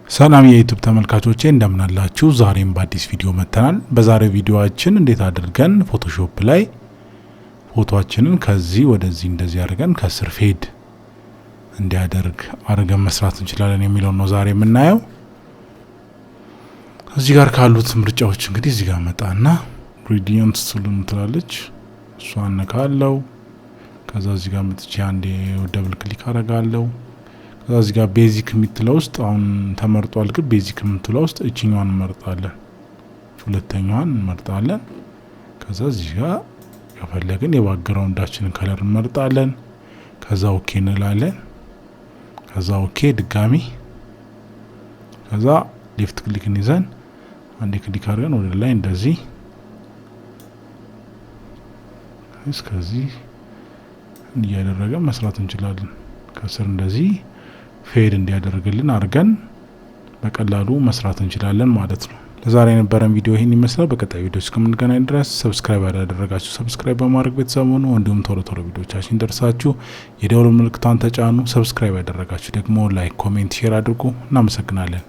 ሰላም የዩቲዩብ ተመልካቾቼ እንደምን አላችሁ? ዛሬም በአዲስ ቪዲዮ መጥተናል። በዛሬው ቪዲዮአችን እንዴት አድርገን ፎቶሾፕ ላይ ፎቶአችንን ከዚህ ወደዚህ እንደዚህ አድርገን ከስር ፌድ እንዲያደርግ አድርገን መስራት እንችላለን የሚለው ነው ዛሬ የምናየው። እዚህ ጋር ካሉት ምርጫዎች እንግዲህ እዚህ ጋር መጣና ግሬዲየንት ቱልን ትላለች፣ እሷን ነካለው። ከዛ እዚህ ጋር መጥቼ አንዴ ደብል ክሊክ አደርጋለሁ። ከዛ እዚህ ጋር ቤዚክ የምትለው ውስጥ አሁን ተመርጧል፣ ግን ቤዚክ የምትለው ውስጥ እቺኛዋን እንመርጣለን፣ ሁለተኛዋን እንመርጣለን። ከዛ እዚህ ጋር ከፈለግን የባክግራውንዳችንን ከለር እንመርጣለን። ከዛ ኦኬ እንላለን። ከዛ ኦኬ ድጋሚ። ከዛ ሌፍት ክሊክ እንይዘን አንዴ ክሊክ አድርገን ወደ ላይ እንደዚህ እስከዚህ እያደረገን መስራት እንችላለን። ከስር እንደዚህ ፌድ እንዲያደርግልን አድርገን በቀላሉ መስራት እንችላለን ማለት ነው። ለዛሬ የነበረን ቪዲዮ ይህን ይመስላል። በቀጣይ ቪዲዮ እስከምንገናኝ ድረስ ሰብስክራይብ ያላደረጋችሁ ሰብስክራይብ በማድረግ ቤተሰብ ሁኑ። እንዲሁም ቶሎ ቪዲዮቻችን ደርሳችሁ የደወል ምልክቷን ተጫኑ። ሰብስክራይብ ያደረጋችሁ ደግሞ ላይክ፣ ኮሜንት፣ ሼር አድርጉ። እናመሰግናለን።